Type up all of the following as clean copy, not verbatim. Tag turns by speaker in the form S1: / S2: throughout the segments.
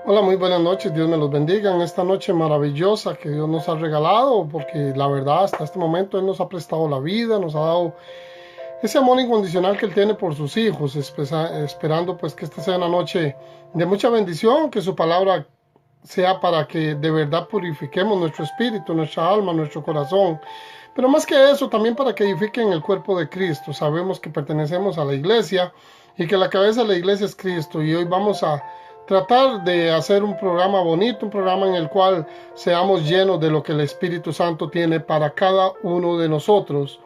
S1: Hola, muy buenas noches. Dios me los bendiga en esta noche maravillosa que Dios nos ha regalado, porque la verdad hasta este momento Él nos ha prestado la vida, nos ha dado ese amor incondicional que Él tiene por sus hijos, esperando pues que esta sea una noche de mucha bendición, que su palabra sea para que de verdad purifiquemos nuestro espíritu, nuestra alma, nuestro corazón. Pero más que eso, también para que edifiquen el cuerpo de Cristo. Sabemos que pertenecemos a la iglesia y que la cabeza de la iglesia es Cristo. Y hoy vamos a tratar de hacer un programa bonito, un programa en el cual seamos llenos de lo que el Espíritu Santo tiene para cada uno de nosotros.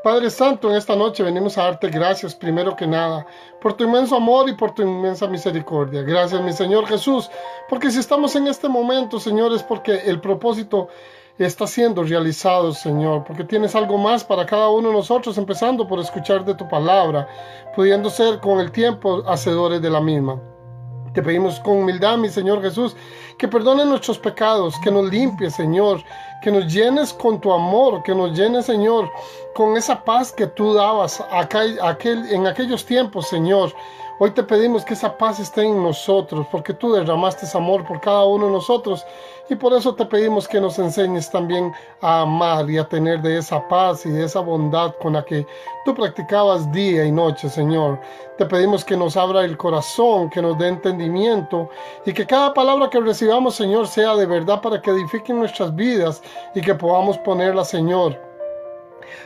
S1: Padre Santo, en esta noche venimos a darte gracias primero que nada por tu inmenso amor y por tu inmensa misericordia. Gracias, mi Señor Jesús, porque si estamos en este momento, Señor, es porque el propósito está siendo realizado, Señor, porque tienes algo más para cada uno de nosotros, empezando por escuchar de tu palabra, pudiendo ser con el tiempo hacedores de la misma. Te pedimos con humildad, mi Señor Jesús, que perdones nuestros pecados, que nos limpies, Señor, que nos llenes con tu amor, que nos llenes, Señor, con esa paz que tú dabas en aquellos tiempos, Señor. Hoy te pedimos que esa paz esté en nosotros, porque tú derramaste amor por cada uno de nosotros, y por eso te pedimos que nos enseñes también a amar y a tener de esa paz y de esa bondad con la que tú practicabas día y noche, Señor. Te pedimos que nos abra el corazón, que nos dé entendimiento, y que cada palabra que recibamos, Señor, sea de verdad para que edifiquen nuestras vidas y que podamos ponerla, Señor,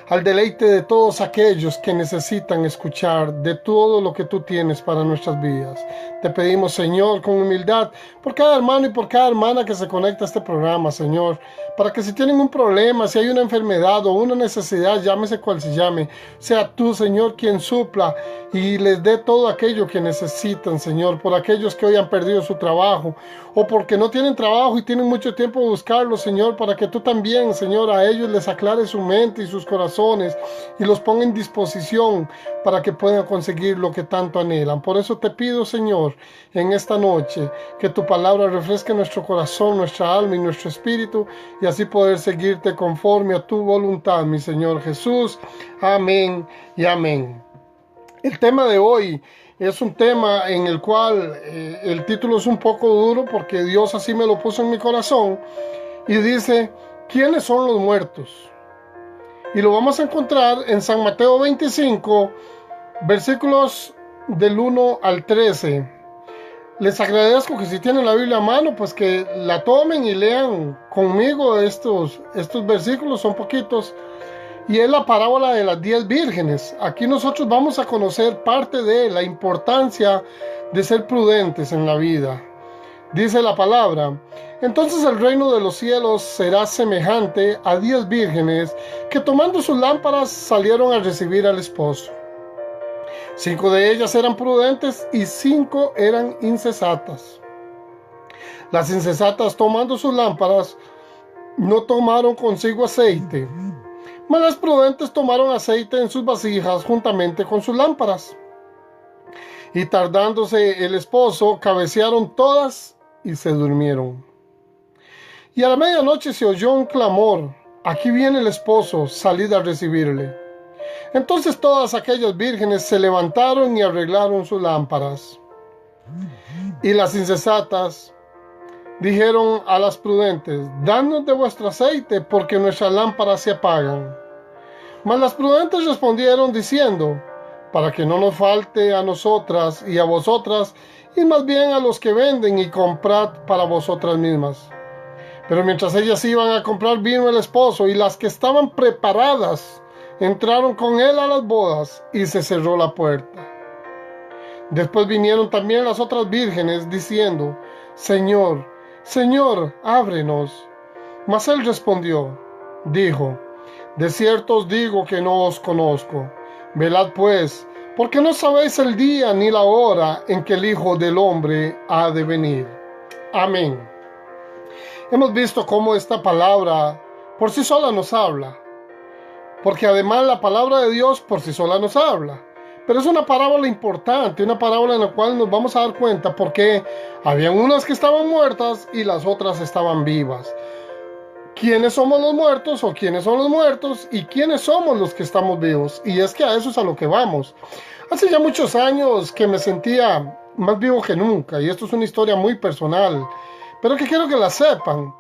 S1: al deleite de todos aquellos que necesitan escuchar de todo lo que tú tienes para nuestras vidas. Te pedimos, Señor, con humildad, por cada hermano y por cada hermana que se conecta a este programa, Señor, para que si tienen un problema, si hay una enfermedad o una necesidad, llámese cual se llame, sea tú, Señor, quien supla y les dé todo aquello que necesitan, Señor, por aquellos que hoy han perdido su trabajo o porque no tienen trabajo y tienen mucho tiempo de buscarlo, Señor, para que tú también, Señor, a ellos les aclares su mente y sus corazones y los ponga en disposición para que puedan conseguir lo que tanto anhelan. Por eso te pido, Señor, en esta noche, que tu palabra refresque nuestro corazón, nuestra alma y nuestro espíritu, y así poder seguirte conforme a tu voluntad, mi Señor Jesús. Amén y amén. El tema de hoy es un tema en el cual el título es un poco duro porque Dios así me lo puso en mi corazón y dice: ¿quiénes son los muertos? Y lo vamos a encontrar en San Mateo 25, versículos del 1 al 13. Les agradezco que si tienen la Biblia a mano, pues que la tomen y lean conmigo estos versículos, son poquitos. Y es la parábola de las 10 vírgenes. Aquí nosotros vamos a conocer parte de la importancia de ser prudentes en la vida. Dice la palabra: entonces el reino de los cielos será semejante a 10 vírgenes que tomando sus lámparas salieron a recibir al esposo. 5 de ellas eran prudentes y 5 eran insensatas. Las insensatas, tomando sus lámparas, no tomaron consigo aceite, mas las prudentes tomaron aceite en sus vasijas juntamente con sus lámparas. Y tardándose el esposo, cabecearon todas y se durmieron. Y a la medianoche se oyó un clamor: aquí viene el esposo, salid a recibirle. Entonces todas aquellas vírgenes se levantaron y arreglaron sus lámparas. Y las insensatas dijeron a las prudentes: dadnos de vuestro aceite, porque nuestras lámparas se apagan. Mas las prudentes respondieron diciendo: para que no nos falte a nosotras y a vosotras, y más bien a los que venden, y comprad para vosotras mismas. Pero mientras ellas iban a comprar, vino el esposo, y las que estaban preparadas entraron con él a las bodas, y se cerró la puerta. Después vinieron también las otras vírgenes, diciendo: Señor, Señor, ábrenos. Mas él respondió, dijo: de cierto os digo que no os conozco. Velad pues, porque no sabéis el día ni la hora en que el Hijo del Hombre ha de venir. Amén. Hemos visto cómo esta palabra por sí sola nos habla, porque además la palabra de Dios por sí sola nos habla. Pero es una parábola importante, una parábola en la cual nos vamos a dar cuenta porque habían unas que estaban muertas y las otras estaban vivas. ¿Quiénes somos los muertos o quiénes son los muertos y quiénes somos los que estamos vivos? Y es que a eso es a lo que vamos. Hace ya muchos años que me sentía más vivo que nunca. Y esto es una historia muy personal, pero que quiero que la sepan.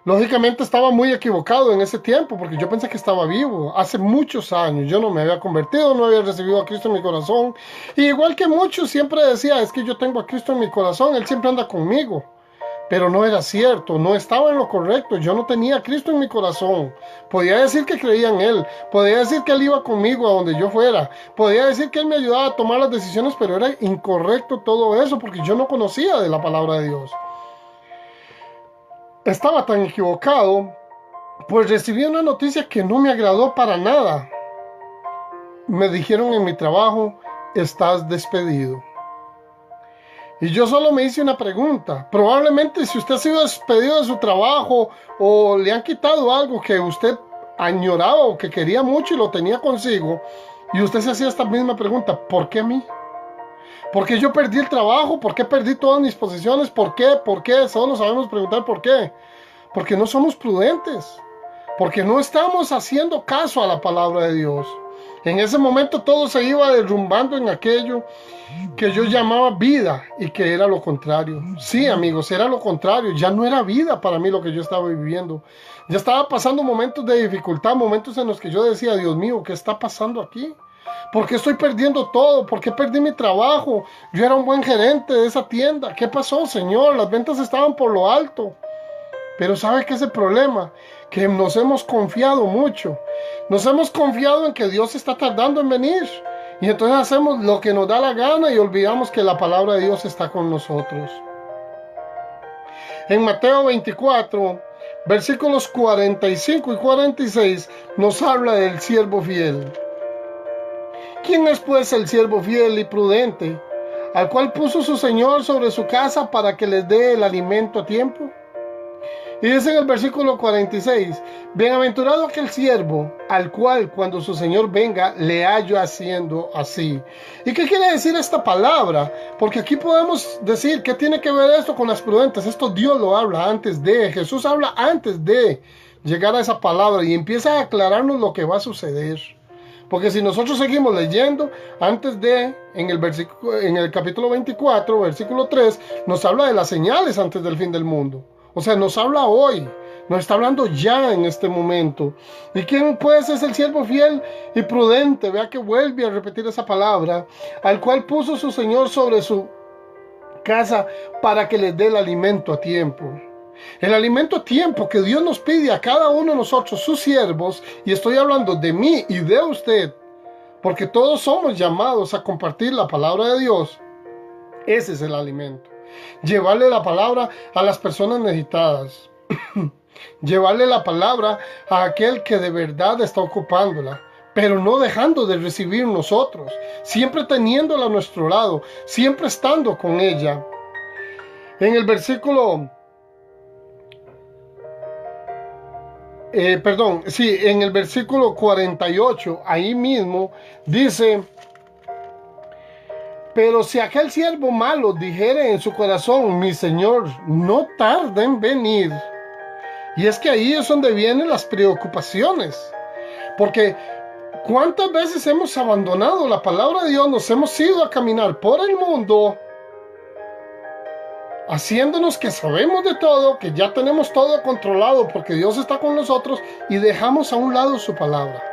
S1: Lógicamente estaba muy equivocado en ese tiempo, porque yo pensé que estaba vivo. Hace muchos años yo no me había convertido, no había recibido a Cristo en mi corazón. Y igual que muchos siempre decía, es que yo tengo a Cristo en mi corazón, Él siempre anda conmigo. Pero no era cierto, no estaba en lo correcto. Yo no tenía a Cristo en mi corazón. Podía decir que creía en Él, podía decir que Él iba conmigo a donde yo fuera, podía decir que Él me ayudaba a tomar las decisiones, pero era incorrecto todo eso porque yo no conocía de la palabra de Dios. Estaba tan equivocado, pues recibí una noticia que no me agradó para nada. Me dijeron en mi trabajo, estás despedido. Y yo solo me hice una pregunta. Probablemente si usted ha sido despedido de su trabajo o le han quitado algo que usted añoraba o que quería mucho y lo tenía consigo, y usted se hacía esta misma pregunta, ¿por qué a mí? ¿Por qué yo perdí el trabajo? ¿Por qué perdí todas mis posesiones? ¿Por qué? ¿Por qué? Solo sabemos preguntar por qué. Porque no somos prudentes. Porque no estamos haciendo caso a la palabra de Dios. En ese momento todo se iba derrumbando en aquello que yo llamaba vida y que era lo contrario. Sí, amigos, era lo contrario. Ya no era vida para mí lo que yo estaba viviendo. Ya estaba pasando momentos de dificultad, momentos en los que yo decía, Dios mío, ¿qué está pasando aquí? ¿Por qué estoy perdiendo todo? ¿Por qué perdí mi trabajo? Yo era un buen gerente de esa tienda. ¿Qué pasó, Señor? Las ventas estaban por lo alto. Pero ¿sabe qué es el problema? Que nos hemos confiado mucho. Nos hemos confiado en que Dios está tardando en venir. Y entonces hacemos lo que nos da la gana y olvidamos que la palabra de Dios está con nosotros. En Mateo 24, versículos 45 y 46, nos habla del siervo fiel. ¿Quién es pues el siervo fiel y prudente, al cual puso su Señor sobre su casa para que les dé el alimento a tiempo? Y dice en el versículo 46, bienaventurado aquel siervo, al cual cuando su Señor venga, le hallo haciendo así. ¿Y qué quiere decir esta palabra? Porque aquí podemos decir, ¿qué tiene que ver esto con las prudentes? Esto Dios lo habla antes de, Jesús habla antes de llegar a esa palabra y empieza a aclararnos lo que va a suceder. Porque si nosotros seguimos leyendo, antes de, en el capítulo 24, versículo 3, nos habla de las señales antes del fin del mundo. O sea, nos habla hoy, nos está hablando ya en este momento. ¿Y quién pues es el siervo fiel y prudente? Vea que vuelve a repetir esa palabra, al cual puso su Señor sobre su casa para que les dé el alimento a tiempo. El alimento a tiempo que Dios nos pide a cada uno de nosotros, sus siervos, y estoy hablando de mí y de usted, porque todos somos llamados a compartir la palabra de Dios. Ese es el alimento. Llevarle la palabra a las personas necesitadas. Llevarle la palabra a aquel que de verdad está ocupándola, pero no dejando de recibir nosotros, siempre teniéndola a nuestro lado, siempre estando con ella. En el versículo en el versículo 48, ahí mismo dice, pero si aquel siervo malo dijere en su corazón, mi Señor no tarda en venir. Y es que ahí es donde vienen las preocupaciones. Porque ¿cuántas veces hemos abandonado la palabra de Dios? Nos hemos ido a caminar por el mundo, haciéndonos que sabemos de todo, que ya tenemos todo controlado porque Dios está con nosotros, y dejamos a un lado su palabra.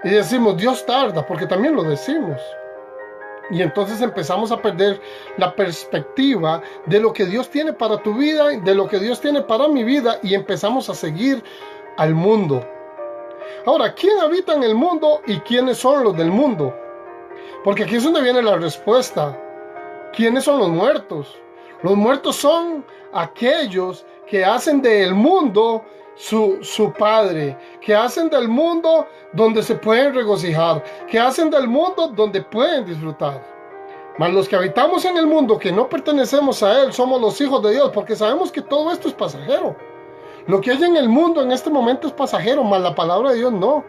S1: Y decimos, Dios tarda, porque también lo decimos. Y entonces empezamos a perder la perspectiva de lo que Dios tiene para tu vida, de lo que Dios tiene para mi vida, y empezamos a seguir al mundo. Ahora, ¿quién habita en el mundo y quiénes son los del mundo? Porque aquí es donde viene la respuesta. ¿Quiénes son los muertos? Los muertos son aquellos que hacen del mundo su padre, que hacen del mundo donde se pueden regocijar, que hacen del mundo donde pueden disfrutar. Mas los que habitamos en el mundo, que no pertenecemos a él, somos los hijos de Dios, porque sabemos que todo esto es pasajero. Lo que hay en el mundo en este momento es pasajero, mas la palabra de Dios no.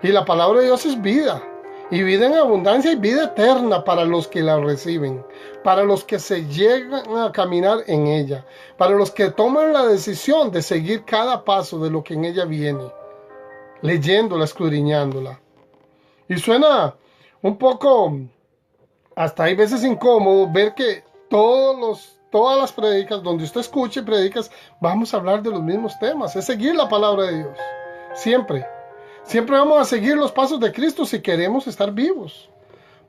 S1: Y la palabra de Dios es vida. Y vida en abundancia y vida eterna para los que la reciben, para los que se llegan a caminar en ella, para los que toman la decisión de seguir cada paso de lo que en ella viene, leyéndola, escudriñándola. Y suena un poco hasta hay veces incómodo ver que todas las prédicas, donde usted escuche prédicas, vamos a hablar de los mismos temas. Es seguir la palabra de Dios. Siempre. Siempre vamos a seguir los pasos de Cristo si queremos estar vivos.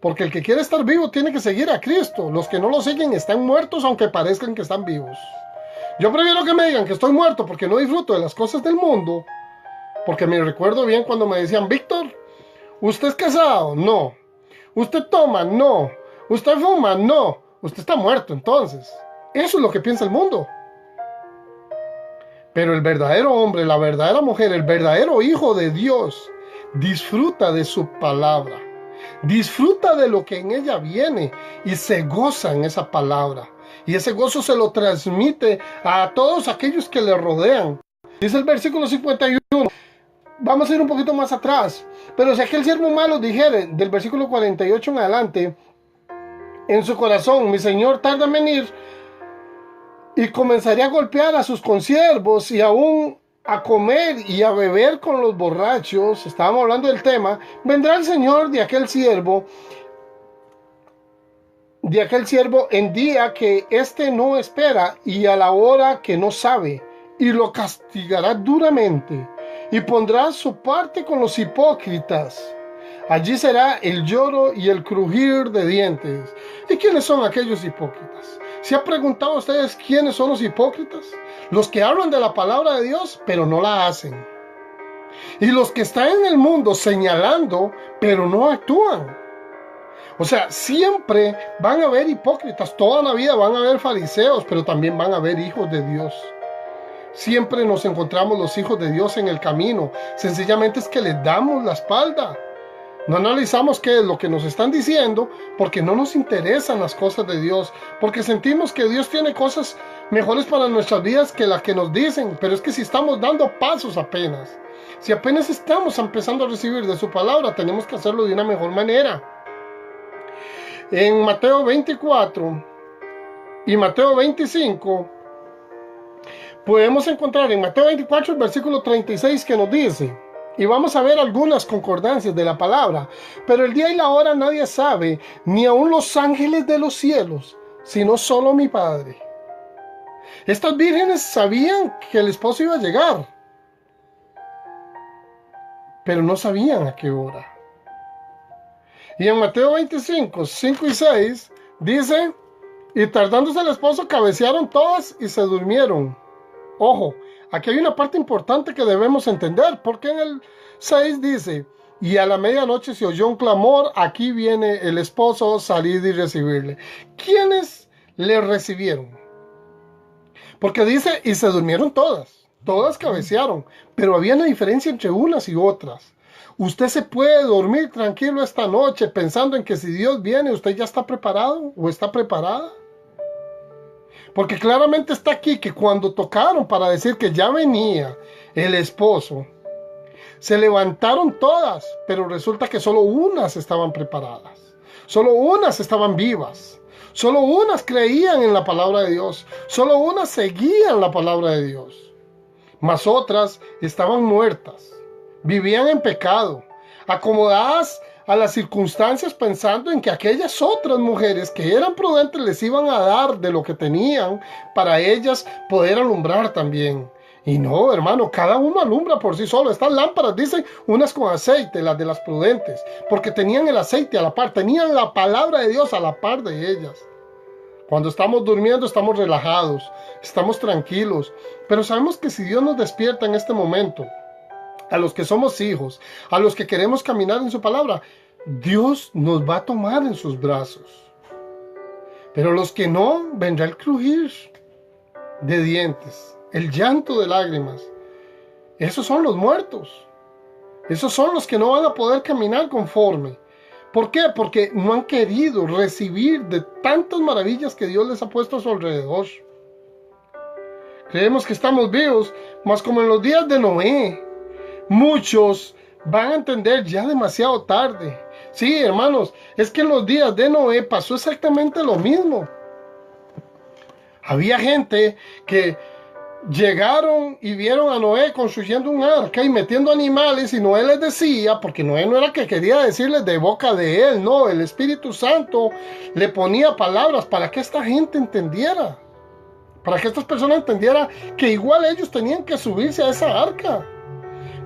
S1: Porque el que quiere estar vivo tiene que seguir a Cristo. Los que no lo siguen están muertos aunque parezcan que están vivos. Yo prefiero que me digan que estoy muerto porque no disfruto de las cosas del mundo. Porque me recuerdo bien cuando me decían, Víctor, ¿usted es casado? No. ¿Usted toma? No. ¿Usted fuma? No. Usted está muerto entonces. Eso es lo que piensa el mundo. Pero el verdadero hombre, la verdadera mujer, el verdadero hijo de Dios, disfruta de su palabra. Disfruta de lo que en ella viene y se goza en esa palabra. Y ese gozo se lo transmite a todos aquellos que le rodean. Dice el versículo 51. Vamos a ir un poquito más atrás. Pero si aquel siervo malo dijere, del versículo 48 en adelante, en su corazón, mi señor tarda en venir, y comenzaría a golpear a sus consiervos y aún a comer y a beber con los borrachos, estábamos hablando del tema, vendrá el señor de aquel siervo en día que éste no espera y a la hora que no sabe, y lo castigará duramente, y pondrá su parte con los hipócritas. Allí será el lloro y el crujir de dientes. ¿Y quiénes son aquellos hipócritas? ¿Se han preguntado ustedes quiénes son los hipócritas? Los que hablan de la palabra de Dios, pero no la hacen. Y los que están en el mundo señalando, pero no actúan. O sea, siempre van a haber hipócritas. Toda la vida van a haber fariseos, pero también van a haber hijos de Dios. Siempre nos encontramos los hijos de Dios en el camino. Sencillamente es que les damos la espalda. No analizamos qué es lo que nos están diciendo porque no nos interesan las cosas de Dios, porque sentimos que Dios tiene cosas mejores para nuestras vidas que las que nos dicen, pero es que si estamos dando pasos apenas, si apenas estamos empezando a recibir de su palabra, tenemos que hacerlo de una mejor manera. En Mateo 24 y Mateo 25, podemos encontrar en Mateo 24 el versículo 36 que nos dice, y vamos a ver algunas concordancias de la palabra. Pero el día y la hora nadie sabe, ni aun los ángeles de los cielos, sino solo mi Padre. Estas vírgenes sabían que el esposo iba a llegar, pero no sabían a qué hora. Y en Mateo 25, 5 y 6, dice, y tardándose el esposo, cabecearon todas y se durmieron. Ojo, aquí hay una parte importante que debemos entender, porque en el 6 dice, y a la medianoche se oyó un clamor, aquí viene el esposo, salid y recibirle. ¿Quiénes le recibieron? Porque dice, y se durmieron todas cabecearon, pero había una diferencia entre unas y otras. Usted se puede dormir tranquilo esta noche pensando en que si Dios viene, usted ya está preparado o está preparada. Porque claramente está aquí que cuando tocaron para decir que ya venía el esposo, se levantaron todas, pero resulta que solo unas estaban preparadas. Solo unas estaban vivas. Solo unas creían en la palabra de Dios. Solo unas seguían la palabra de Dios. Mas otras estaban muertas. Vivían en pecado, acomodadas a las circunstancias pensando en que aquellas otras mujeres que eran prudentes les iban a dar de lo que tenían para ellas poder alumbrar también. Y no, hermano, cada uno alumbra por sí solo. Estas lámparas dicen unas con aceite, las de las prudentes, porque tenían el aceite a la par, tenían la palabra de Dios a la par de ellas. Cuando estamos durmiendo estamos relajados, estamos tranquilos, pero sabemos que si Dios nos despierta en este momento, a los que somos hijos, a los que queremos caminar en su palabra, Dios nos va a tomar en sus brazos. Pero los que no, vendrá el crujir de dientes, el llanto de lágrimas. Esos son los muertos. Esos son los que no van a poder caminar conforme. ¿Por qué? Porque no han querido recibir de tantas maravillas que Dios les ha puesto a su alrededor. Creemos que estamos vivos, mas como en los días de Noé, muchos van a entender ya demasiado tarde. Sí, hermanos, es que en los días de Noé pasó exactamente lo mismo. Había gente que llegaron y vieron a Noé construyendo un arca y metiendo animales, y Noé les decía, porque Noé no era que quería decirles de boca de él, no, el Espíritu Santo le ponía palabras para que esta gente entendiera, para que estas personas entendieran que igual ellos tenían que subirse a esa arca.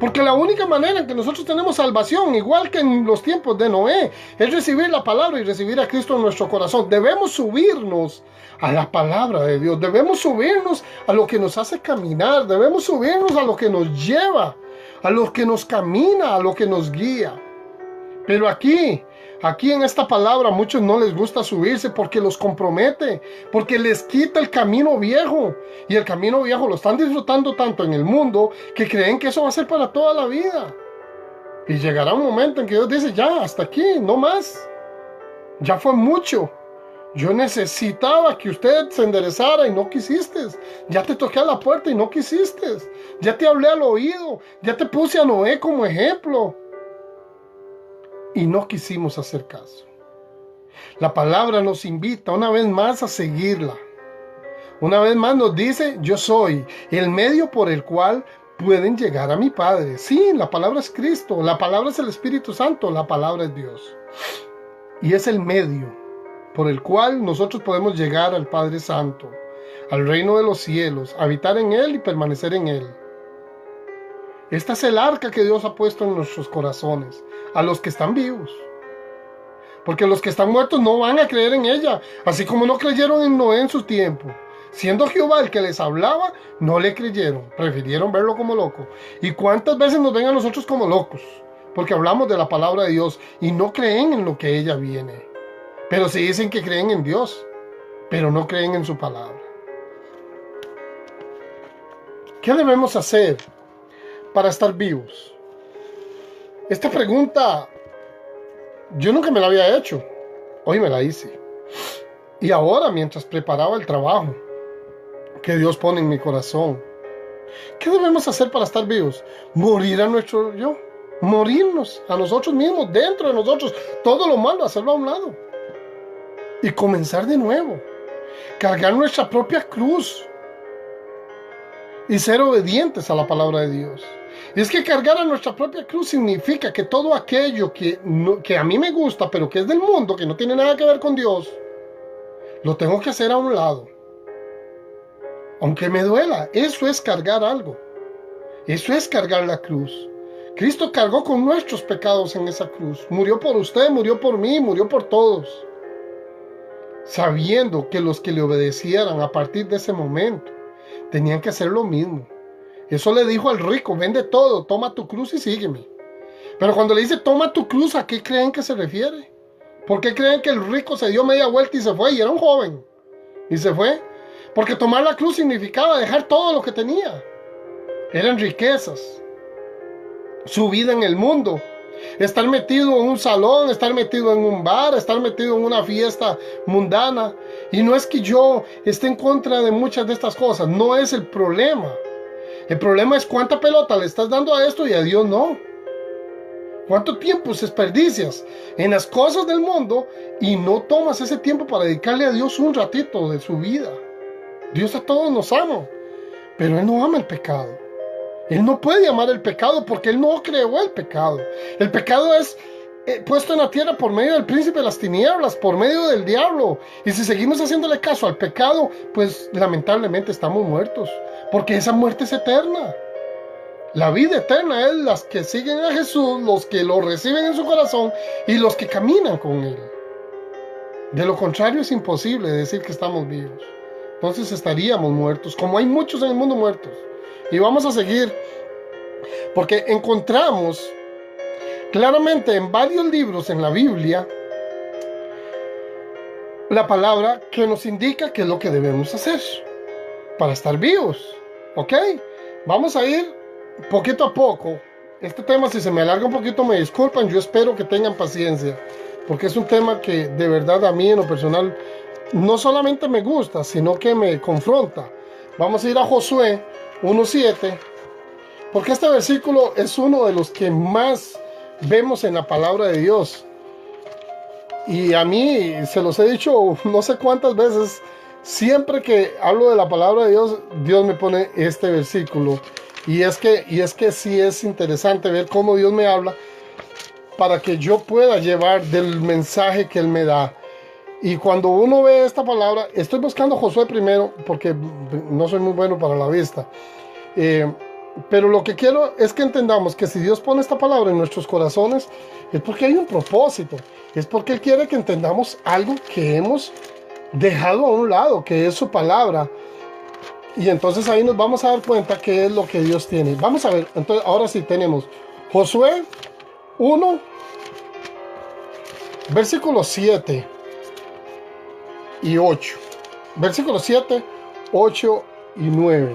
S1: Porque la única manera en que nosotros tenemos salvación, igual que en los tiempos de Noé, es recibir la palabra y recibir a Cristo en nuestro corazón. Debemos subirnos a la palabra de Dios. Debemos subirnos a lo que nos hace caminar. Debemos subirnos a lo que nos lleva, a lo que nos camina, a lo que nos guía. Pero aquí en esta palabra a muchos no les gusta subirse porque los compromete, porque les quita el camino viejo. Y el camino viejo lo están disfrutando tanto en el mundo que creen que eso va a ser para toda la vida. Y llegará un momento en que Dios dice, ya, hasta aquí, no más. Ya fue mucho. Yo necesitaba que usted se enderezara y no quisiste. Ya te toqué a la puerta y no quisiste. Ya te hablé al oído. Ya te puse a Noé como ejemplo. Y no quisimos hacer caso. La palabra nos invita una vez más a seguirla. Una vez más nos dice, yo soy el medio por el cual pueden llegar a mi Padre. Sí, la palabra es Cristo, la palabra es el Espíritu Santo, la palabra es Dios. Y es el medio por el cual nosotros podemos llegar al Padre Santo, al reino de los cielos, habitar en Él y permanecer en Él. Esta es el arca que Dios ha puesto en nuestros corazones, a los que están vivos. Porque los que están muertos no van a creer en ella, así como no creyeron en Noé en su tiempo. Siendo Jehová el que les hablaba, no le creyeron, prefirieron verlo como loco. ¿Y cuántas veces nos ven a nosotros como locos? Porque hablamos de la palabra de Dios y no creen en lo que ella viene. Pero sí dicen que creen en Dios, pero no creen en su palabra. ¿Qué debemos hacer para estar vivos? Esta pregunta yo nunca me la había hecho. Hoy me la hice. Y ahora, mientras preparaba el trabajo que Dios pone en mi corazón, ¿qué debemos hacer para estar vivos? Morir a nuestro yo. Morirnos a nosotros mismos, dentro de nosotros. Todo lo malo, hacerlo a un lado. Y comenzar de nuevo. Cargar nuestra propia cruz. Y ser obedientes a la palabra de Dios. Y es que cargar a nuestra propia cruz significa que todo aquello que a mí me gusta, pero que es del mundo, que no tiene nada que ver con Dios, lo tengo que hacer a un lado. Aunque me duela, eso es cargar algo. Eso es cargar la cruz. Cristo cargó con nuestros pecados en esa cruz. Murió por usted, murió por mí, murió por todos. Sabiendo que los que le obedecieran a partir de ese momento tenían que hacer lo mismo. Eso le dijo al rico, vende todo, toma tu cruz y sígueme. Pero cuando le dice toma tu cruz, ¿a qué creen que se refiere? ¿Por qué creen que el rico se dio media vuelta y se fue? Y era un joven. Y se fue. Porque tomar la cruz significaba dejar todo lo que tenía. Eran riquezas. Su vida en el mundo. Estar metido en un salón, estar metido en un bar, estar metido en una fiesta mundana. Y no es que yo esté en contra de muchas de estas cosas. No es el problema. El problema es cuánta pelota le estás dando a esto y a Dios no. ¿Cuánto tiempo desperdicias en las cosas del mundo y no tomas ese tiempo para dedicarle a Dios un ratito de su vida? Dios a todos nos ama, pero Él no ama el pecado. Él no puede amar el pecado porque Él no creó el pecado. El pecado es puesto en la tierra por medio del príncipe de las tinieblas, por medio del diablo. Y si seguimos haciéndole caso al pecado, pues lamentablemente estamos muertos, porque esa muerte es eterna. La vida eterna es las que siguen a Jesús, los que lo reciben en su corazón y los que caminan con Él. De lo contrario es imposible decir que estamos vivos. Entonces estaríamos muertos, como hay muchos en el mundo muertos. Y vamos a seguir, porque encontramos claramente en varios libros en la Biblia la palabra que nos indica qué es lo que debemos hacer para estar vivos. ¿Ok? Vamos a ir poquito a poco. Este tema, si se me alarga un poquito, me disculpan. Yo espero que tengan paciencia, porque es un tema que de verdad a mí en lo personal no solamente me gusta, sino que me confronta. Vamos a ir a Josué 1:7, porque este versículo es uno de los que más vemos en la palabra de Dios. Y a mí, se los he dicho no sé cuántas veces, siempre que hablo de la palabra de Dios, Dios me pone este versículo. Y es que sí es interesante ver cómo Dios me habla para que yo pueda llevar del mensaje que Él me da. Y cuando uno ve esta palabra, estoy buscando Josué primero porque no soy muy bueno para la vista. Pero lo que quiero es que entendamos que si Dios pone esta palabra en nuestros corazones, es porque hay un propósito. Es porque Él quiere que entendamos algo que hemos dejado a un lado, que es su palabra. Y entonces ahí nos vamos a dar cuenta qué es lo que Dios tiene. Vamos a ver, entonces ahora sí tenemos Josué 1, versículos 7 y 8. Versículos 7, 8 y 9.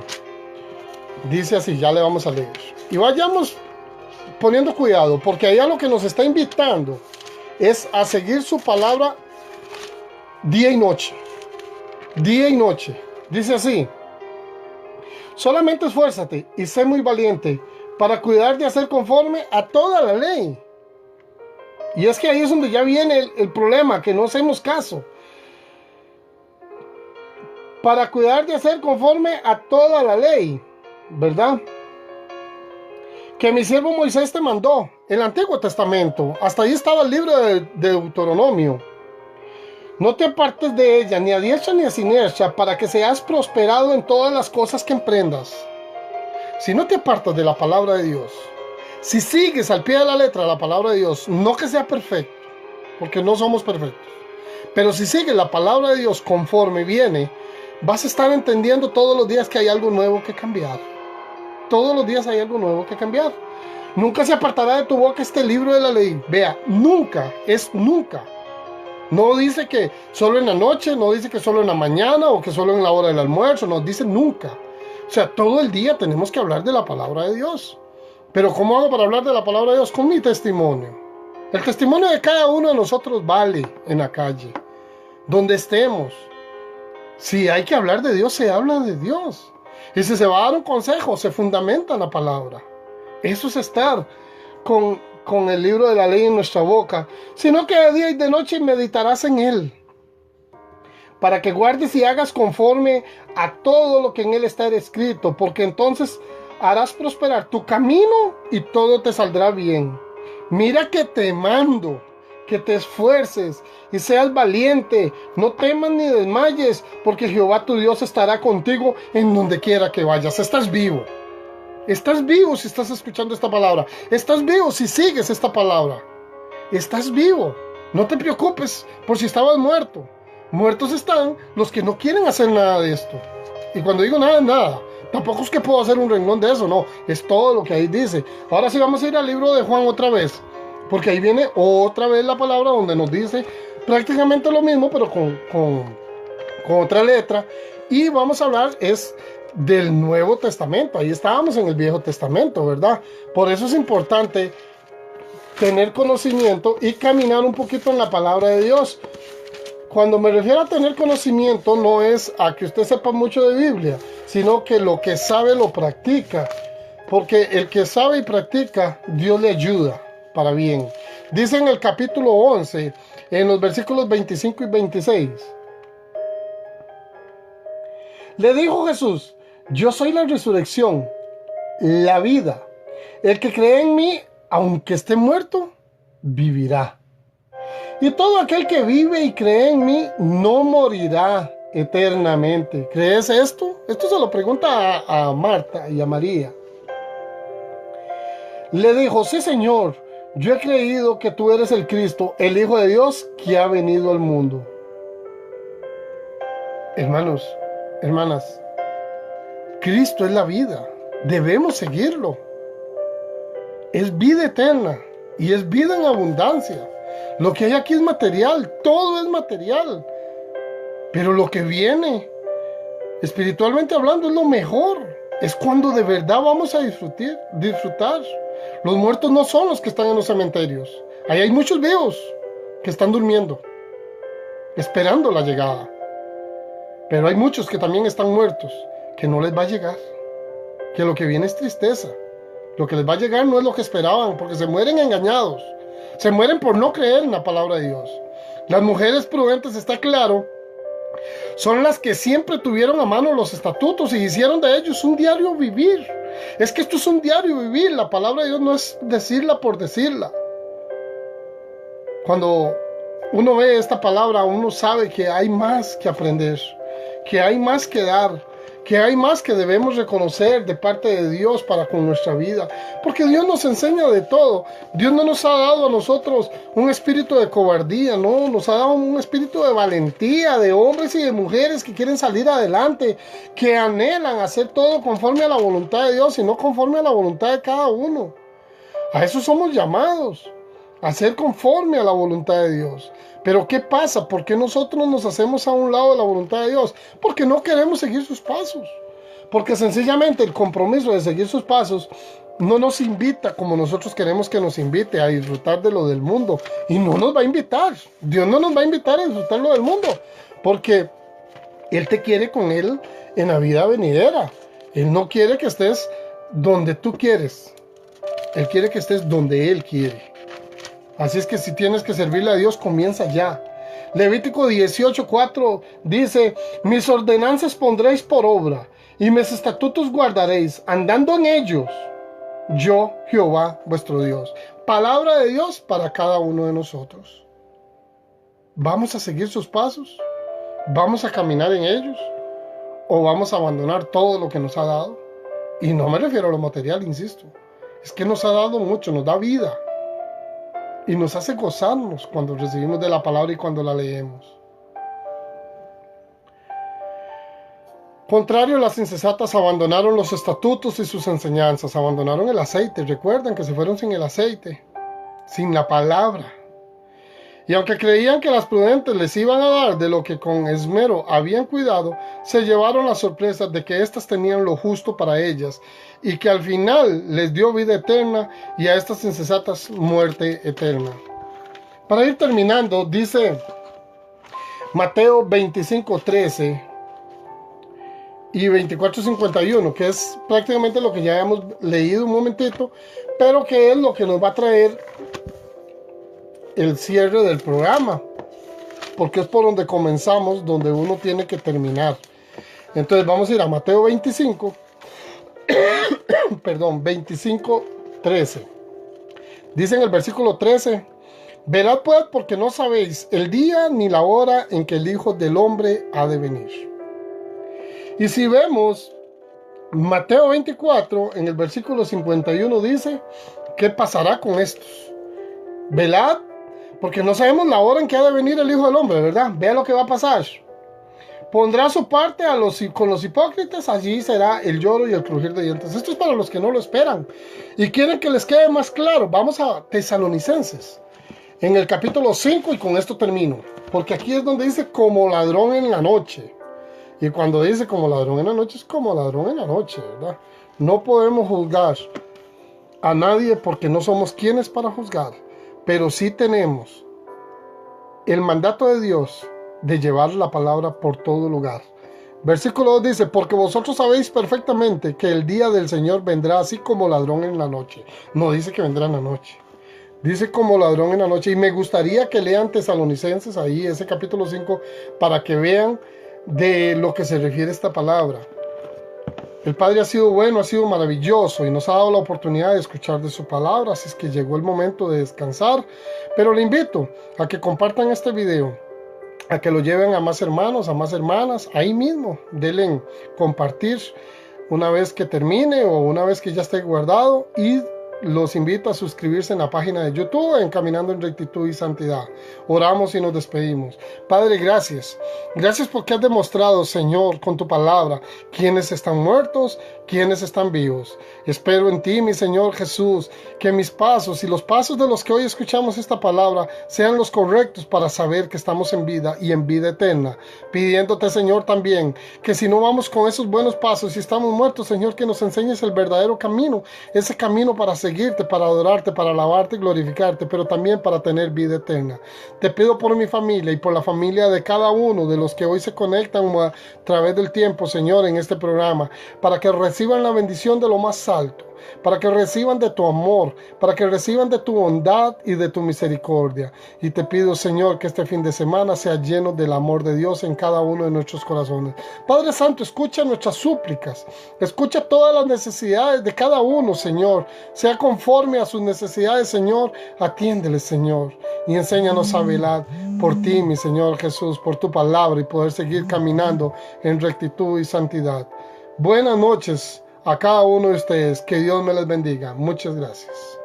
S1: Dice así, ya le vamos a leer. Y vayamos poniendo cuidado, porque allá lo que nos está invitando es a seguir su palabra día y noche. Día y noche. Dice así: solamente esfuérzate y sé muy valiente para cuidar de hacer conforme a toda la ley. Y es que ahí es donde ya viene el problema, que no hacemos caso. Para cuidar de hacer conforme a toda la ley, ¿verdad? Que mi siervo Moisés te mandó, el Antiguo Testamento. Hasta ahí estaba el libro de Deuteronomio. No te apartes de ella, ni a diestra ni a siniestra, para que seas prosperado en todas las cosas que emprendas. Si no te apartas de la palabra de Dios, si sigues al pie de la letra la palabra de Dios, no que sea perfecto, porque no somos perfectos, pero si sigues la palabra de Dios conforme viene, vas a estar entendiendo todos los días que hay algo nuevo que cambiar. Todos los días hay algo nuevo que cambiar. Nunca se apartará de tu boca este libro de la ley. Vea, nunca, es nunca. No dice que solo en la noche, no dice que solo en la mañana o que solo en la hora del almuerzo, no, dice nunca. O sea, todo el día tenemos que hablar de la palabra de Dios. Pero ¿cómo hago para hablar de la palabra de Dios? Con mi testimonio. El testimonio de cada uno de nosotros vale en la calle, donde estemos. Si hay que hablar de Dios, se habla de Dios. Y si se va a dar un consejo, se fundamenta en la palabra. Eso es estar con el libro de la ley en nuestra boca, sino que de día y de noche meditarás en él, para que guardes y hagas conforme a todo lo que en él está escrito, porque entonces harás prosperar tu camino y todo te saldrá bien. Mira que te mando, que te esfuerces y seas valiente, no temas ni desmayes, porque Jehová tu Dios estará contigo en donde quiera que vayas. Estás vivo. Estás vivo si estás escuchando esta palabra. Estás vivo si sigues esta palabra. Estás vivo. No te preocupes por si estabas muerto. Muertos están los que no quieren hacer nada de esto. Y cuando digo nada, nada. Tampoco es que puedo hacer un renglón de eso, no. Es todo lo que ahí dice. Ahora sí vamos a ir al libro de Juan otra vez. Porque ahí viene otra vez la palabra donde nos dice prácticamente lo mismo, pero con otra letra. Y vamos a hablar del Nuevo Testamento. Ahí estábamos en el Viejo Testamento, ¿verdad? Por eso es importante tener conocimiento y caminar un poquito en la palabra de Dios. Cuando me refiero a tener conocimiento, no es a que usted sepa mucho de Biblia, sino que lo que sabe lo practica. Porque el que sabe y practica, Dios le ayuda para bien. Dice en el capítulo 11, en los versículos 25 y 26. Le dijo Jesús: yo soy la resurrección, la vida. El que cree en mí, aunque esté muerto, vivirá. Y todo aquel que vive y cree en mí, no morirá eternamente. ¿Crees esto? Esto se lo pregunta a Marta y a María. Le dijo: sí, Señor, yo he creído que tú eres el Cristo, el Hijo de Dios, que ha venido al mundo. Hermanos, hermanas, Cristo es la vida, debemos seguirlo. Es vida eterna y es vida en abundancia. Lo que hay aquí es material, todo es material. Pero lo que viene, espiritualmente hablando, es lo mejor. Es cuando de verdad vamos a disfrutar. Los muertos no son los que están en los cementerios. Ahí hay muchos vivos que están durmiendo, esperando la llegada. Pero hay muchos que también están muertos, que no les va a llegar, que lo que viene es tristeza. Lo que les va a llegar no es lo que esperaban, porque se mueren engañados, se mueren por no creer en la palabra de Dios. Las mujeres prudentes, está claro, Son las que siempre tuvieron a mano los estatutos y hicieron de ellos un diario vivir. Es que esto es un diario vivir. La palabra de Dios no es decirla por decirla. Cuando uno ve esta palabra, uno sabe que hay más que aprender, que hay más que dar, que hay más que debemos reconocer de parte de Dios para con nuestra vida. Porque Dios nos enseña de todo. Dios no nos ha dado a nosotros un espíritu de cobardía, no, nos ha dado un espíritu de valentía, de hombres y de mujeres que quieren salir adelante, que anhelan hacer todo conforme a la voluntad de Dios y no conforme a la voluntad de cada uno. A eso somos llamados, a ser conforme a la voluntad de Dios. Pero ¿qué pasa? ¿Por qué nosotros nos hacemos a un lado de la voluntad de Dios? Porque no queremos seguir sus pasos. Porque sencillamente el compromiso de seguir sus pasos no nos invita como nosotros queremos que nos invite a disfrutar de lo del mundo. Y no nos va a invitar. Dios no nos va a invitar a disfrutar lo del mundo. Porque Él te quiere con Él en la vida venidera. Él no quiere que estés donde tú quieres. Él quiere que estés donde Él quiere. Así es que si tienes que servirle a Dios, comienza ya. Levítico 18:4 dice: mis ordenanzas pondréis por obra, y mis estatutos guardaréis, andando en ellos, yo, Jehová, vuestro Dios. Palabra de Dios para cada uno de nosotros. ¿Vamos a seguir sus pasos? ¿Vamos a caminar en ellos? ¿O vamos a abandonar todo lo que nos ha dado? Y no me refiero a lo material, insisto. Es que nos ha dado mucho, nos da vida. Y nos hace gozarnos cuando recibimos de la palabra y cuando la leemos. Contrario, las insensatas abandonaron los estatutos y sus enseñanzas, abandonaron el aceite. Recuerden que se fueron sin el aceite, sin la palabra. Y aunque creían que las prudentes les iban a dar de lo que con esmero habían cuidado, se llevaron la sorpresa de que éstas tenían lo justo para ellas, y que al final les dio vida eterna, y a estas insensatas muerte eterna. Para ir terminando, dice Mateo 25:13 y 24:51, que es prácticamente lo que ya hemos leído un momentito, pero que es lo que nos va a traer el cierre del programa, porque es por donde comenzamos, donde uno tiene que terminar. Entonces vamos a ir a Mateo 25, perdón, 25:13. Dice en el versículo 13: velad pues, porque no sabéis el día ni la hora en que el Hijo del Hombre ha de venir. Y si vemos Mateo 24, en el versículo 51 dice: ¿qué pasará con estos? Velad, porque no sabemos la hora en que ha de venir el Hijo del Hombre, ¿verdad? Vea lo que va a pasar. Pondrá su parte con los hipócritas, allí será el lloro y el crujir de dientes. Esto es para los que no lo esperan y quieren que les quede más claro. Vamos a Tesalonicenses, en el capítulo 5, y con esto termino. Porque aquí es donde dice como ladrón en la noche. Y cuando dice como ladrón en la noche, es como ladrón en la noche, ¿verdad? No podemos juzgar a nadie porque no somos quienes para juzgar. Pero sí tenemos el mandato de Dios de llevar la palabra por todo lugar. Versículo 2 dice: porque vosotros sabéis perfectamente que el día del Señor vendrá así como ladrón en la noche. No dice que vendrá en la noche. Dice como ladrón en la noche. Y me gustaría que lean Tesalonicenses ahí, ese capítulo 5, para que vean de lo que se refiere esta palabra. El Padre ha sido bueno, ha sido maravilloso y nos ha dado la oportunidad de escuchar de su palabra, así es que llegó el momento de descansar. Pero le invito a que compartan este video, a que lo lleven a más hermanos, a más hermanas, ahí mismo, denle en compartir una vez que termine o una vez que ya esté guardado, y los invito a suscribirse en la página de YouTube en Caminando en Rectitud y Santidad. Oramos y nos despedimos. Padre, gracias. Gracias porque has demostrado, Señor, con tu palabra, quiénes están muertos, quiénes están vivos. Espero en ti, mi Señor Jesús, que mis pasos y los pasos de los que hoy escuchamos esta palabra sean los correctos para saber que estamos en vida y en vida eterna. Pidiéndote, Señor, también que si no vamos con esos buenos pasos y estamos muertos, Señor, que nos enseñes el verdadero camino, ese camino para seguirte, para adorarte, para alabarte y glorificarte, pero también para tener vida eterna. Te pido por mi familia y por la familia de cada uno de los que hoy se conectan a través del tiempo, Señor, en este programa, para que reciban la bendición de lo más alto. para que reciban de tu amor, para que reciban de tu bondad y de tu misericordia. Y te pido, Señor, que este fin de semana sea lleno del amor de Dios en cada uno de nuestros corazones. Padre Santo, escucha nuestras súplicas, escucha todas las necesidades de cada uno, Señor. Sea conforme a sus necesidades, Señor. Atiéndeles, Señor, y enséñanos a velar por ti, mi Señor Jesús, por tu palabra y poder seguir caminando en rectitud y santidad. Buenas noches a cada uno de ustedes. Que Dios me les bendiga. Muchas gracias.